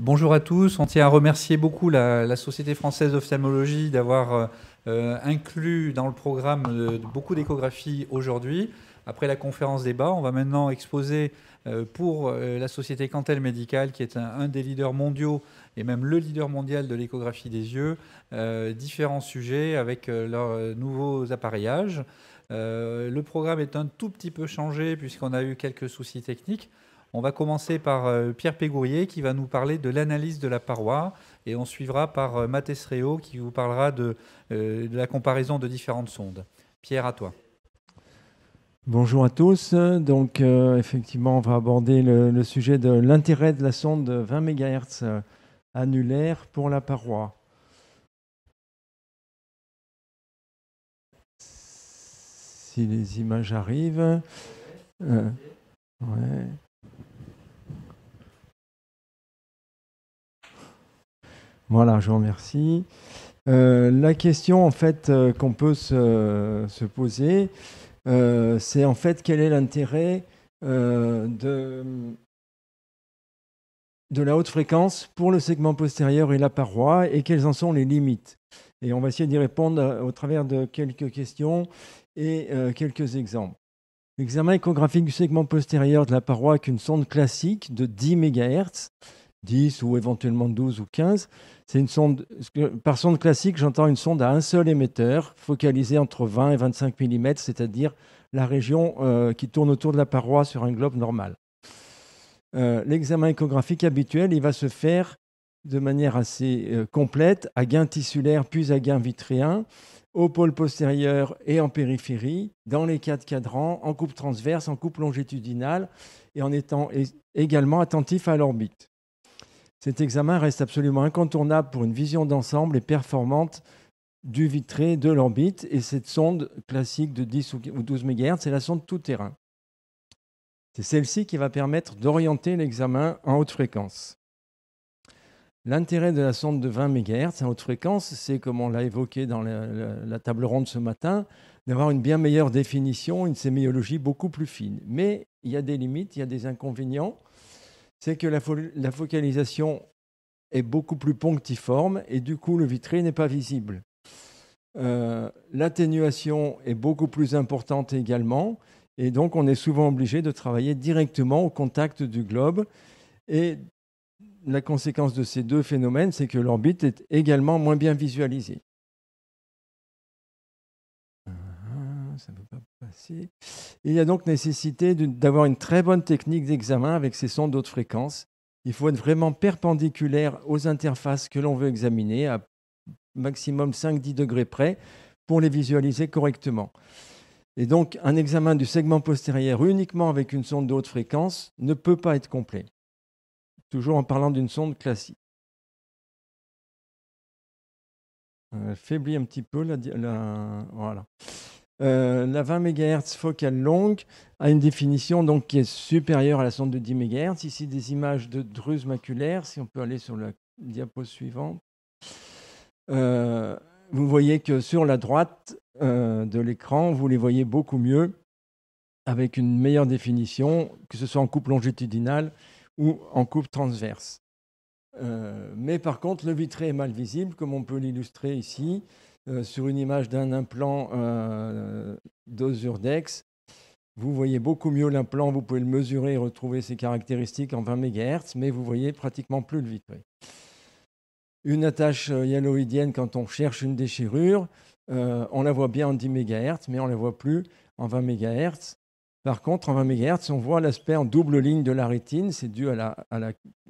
Bonjour à tous. On tient à remercier beaucoup la Société française d'ophtalmologie d'avoir inclus dans le programme beaucoup d'échographies aujourd'hui. Après la conférence débat, on va maintenant exposer pour la société Cantel Médical, qui est un des leaders mondiaux et même le leader mondial de l'échographie des yeux, différents sujets avec leurs nouveaux appareillages. Le programme est un tout petit peu changé puisqu'on a eu quelques soucis techniques. On va commencer par Pierre Pégourier qui va nous parler de l'analyse de la paroi et on suivra par Mathès Réau qui vous parlera de la comparaison de différentes sondes. Pierre, à toi. Bonjour à tous. Donc, effectivement, on va aborder le sujet de l'intérêt de la sonde de 20 MHz annulaire pour la paroi. Si les images arrivent. Ouais. Voilà, je vous remercie. La question en fait qu'on peut se poser, c'est en fait quel est l'intérêt de la haute fréquence pour le segment postérieur et la paroi et quelles en sont les limites. Et on va essayer d'y répondre au travers de quelques questions et quelques exemples. L'examen échographique du segment postérieur de la paroi avec une sonde classique de 10 MHz, 10 ou éventuellement 12 ou 15. C'est une sonde, par sonde classique, j'entends une sonde à un seul émetteur, focalisée entre 20 et 25 mm, c'est-à-dire la région qui tourne autour de la paroi sur un globe normal. L'examen échographique habituel, il va se faire de manière assez complète, à gain tissulaire puis à gain vitréen, au pôle postérieur et en périphérie, dans les 4 cadrans, en coupe transverse, en coupe longitudinale, et en étant également attentif à l'orbite. Cet examen reste absolument incontournable pour une vision d'ensemble et performante du vitré de l'orbite. Et cette sonde classique de 10 ou 12 MHz, c'est la sonde tout-terrain. C'est celle-ci qui va permettre d'orienter l'examen en haute fréquence. L'intérêt de la sonde de 20 MHz en haute fréquence, c'est, comme on l'a évoqué dans la table ronde ce matin, d'avoir une bien meilleure définition, une sémiologie beaucoup plus fine. Mais il y a des limites, il y a des inconvénients. C'est que la focalisation est beaucoup plus punctiforme et du coup le vitré n'est pas visible. L'atténuation est beaucoup plus importante également et donc on est souvent obligé de travailler directement au contact du globe. Et la conséquence de ces deux phénomènes, c'est que l'orbite est également moins bien visualisée. Ça ne peut pas passer. Il y a donc nécessité d'avoir une très bonne technique d'examen avec ces sondes haute fréquence. Il faut être vraiment perpendiculaire aux interfaces que l'on veut examiner, à maximum 5-10 degrés près, pour les visualiser correctement. Et donc, un examen du segment postérieur uniquement avec une sonde de haute fréquence ne peut pas être complet. Toujours en parlant d'une sonde classique. Elle faiblit un petit peu voilà. La 20 MHz focale longue a une définition donc, qui est supérieure à la sonde de 10 MHz. Ici, des images de druse maculaire. Si on peut aller sur la diapo suivante. Vous voyez que sur la droite de l'écran, vous les voyez beaucoup mieux avec une meilleure définition, que ce soit en coupe longitudinale ou en coupe transverse. Mais par contre, le vitré est mal visible, comme on peut l'illustrer ici, sur une image d'un implant d'Ozurdex. Vous voyez beaucoup mieux l'implant, vous pouvez le mesurer et retrouver ses caractéristiques en 20 MHz, mais vous voyez pratiquement plus le vitré. Une attache hyaloïdienne, quand on cherche une déchirure, on la voit bien en 10 MHz, mais on ne la voit plus en 20 MHz. Par contre, en 20 MHz, on voit l'aspect en double ligne de la rétine. C'est dû à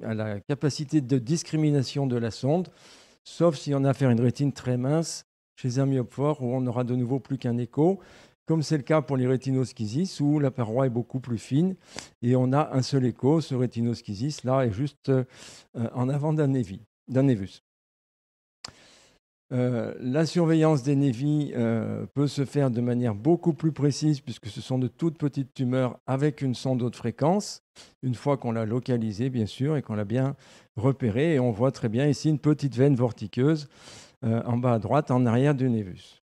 la capacité de discrimination de la sonde, sauf si on a affaire à une rétine très mince chez un myope fort, où on n'aura de nouveau plus qu'un écho, comme c'est le cas pour les rétinoschisis, où la paroi est beaucoup plus fine et on a un seul écho. Ce rétinoschisis, là, est juste en avant d'un névus. La surveillance des névis peut se faire de manière beaucoup plus précise puisque ce sont de toutes petites tumeurs avec une sonde haute fréquence, une fois qu'on l'a localisée bien sûr et qu'on l'a bien repérée. Et on voit très bien ici une petite veine vortiqueuse en bas à droite, en arrière du névus.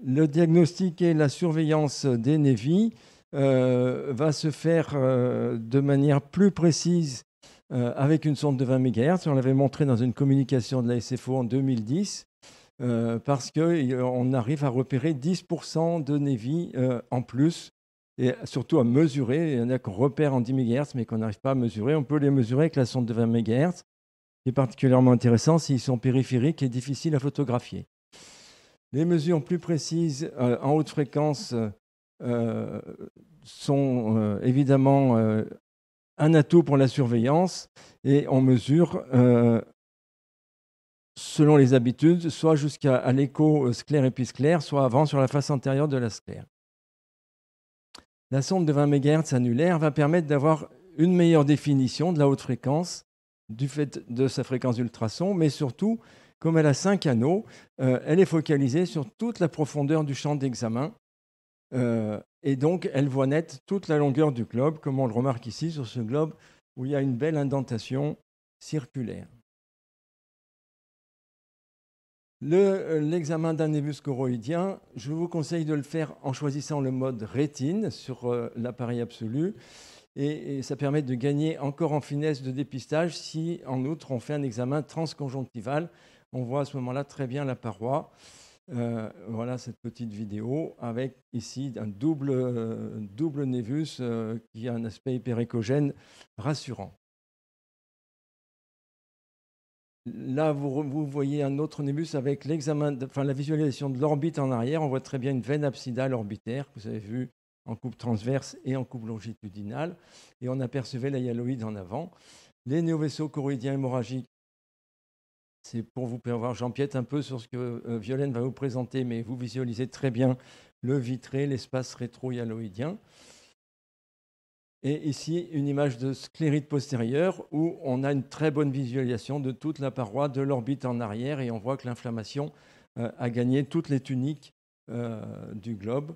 Le diagnostic et la surveillance des névis va se faire de manière plus précise avec une sonde de 20 MHz. On l'avait montré dans une communication de la SFO en 2010 parce qu'on arrive à repérer 10% de Nevi en plus et surtout à mesurer. Il y en a qu'on repère en 10 MHz mais qu'on n'arrive pas à mesurer. On peut les mesurer avec la sonde de 20 MHz. Ce qui est particulièrement intéressant s'ils sont périphériques et difficiles à photographier. Les mesures plus précises en haute fréquence sont évidemment un atout pour la surveillance et on mesure selon les habitudes, soit jusqu'à l'écho sclère-épisclère, soit avant sur la face antérieure de la sclère. La sonde de 20 MHz annulaire va permettre d'avoir une meilleure définition de la haute fréquence du fait de sa fréquence d'ultrasons, mais surtout, comme elle a 5 anneaux, elle est focalisée sur toute la profondeur du champ d'examen. Et donc, elle voit net toute la longueur du globe, comme on le remarque ici sur ce globe, où il y a une belle indentation circulaire. L'examen d'un névus choroïdien, je vous conseille de le faire en choisissant le mode rétine sur l'appareil absolu. Et ça permet de gagner encore en finesse de dépistage si, en outre, on fait un examen transconjonctival. On voit à ce moment-là très bien la paroi. Voilà cette petite vidéo avec ici un double névus qui a un aspect hyperéchogène rassurant. Là, vous voyez un autre névus avec la visualisation de l'orbite en arrière. On voit très bien une veine absidale orbitaire que vous avez vue en coupe transverse et en coupe longitudinale. Et on apercevait la hyaloïde en avant. Les néovaisseaux choroïdiens hémorragiques, c'est pour vous faire voir, j'empiète un peu sur ce que Violaine va vous présenter, mais vous visualisez très bien le vitré, l'espace rétro-hyaloïdien. Et ici, une image de sclérite postérieure où on a une très bonne visualisation de toute la paroi de l'orbite en arrière et on voit que l'inflammation a gagné toutes les tuniques du globe.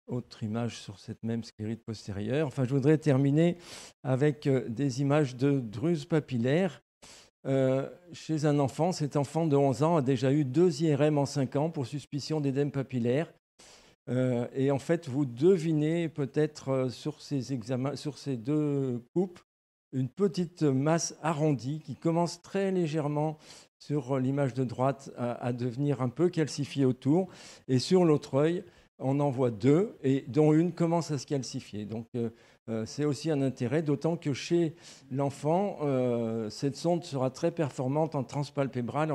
Autre image sur cette même sclérite postérieure. Enfin, je voudrais terminer avec des images de druse papillaire. Chez un enfant, cet enfant de 11 ans a déjà eu 2 IRM en 5 ans pour suspicion d'édème papillaire. Et en fait, vous devinez peut-être sur ces 2 coupes une petite masse arrondie qui commence très légèrement sur l'image de droite à devenir un peu calcifiée autour. Et sur l'autre œil, on en voit 2, et dont une commence à se calcifier. Donc, c'est aussi un intérêt, d'autant que chez l'enfant, cette sonde sera très performante en transpalpébral.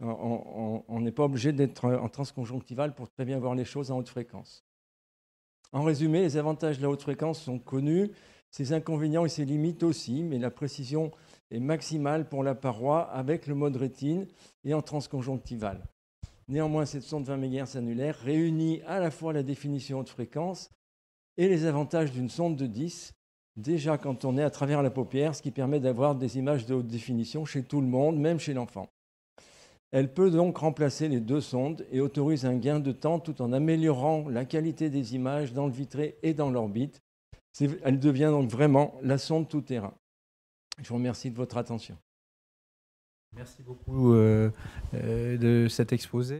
On n'est pas obligé d'être en transconjonctival pour très bien voir les choses en haute fréquence. En résumé, les avantages de la haute fréquence sont connus, ses inconvénients et ses limites aussi, mais la précision est maximale pour la paroi avec le mode rétine et en transconjonctival. Néanmoins, cette sonde 20 MHz annulaire réunit à la fois la définition haute fréquence et les avantages d'une sonde de 10, déjà quand on est à travers la paupière, ce qui permet d'avoir des images de haute définition chez tout le monde, même chez l'enfant. Elle peut donc remplacer les 2 sondes et autorise un gain de temps tout en améliorant la qualité des images dans le vitré et dans l'orbite. Elle devient donc vraiment la sonde tout-terrain. Je vous remercie de votre attention. Merci beaucoup de cet exposé.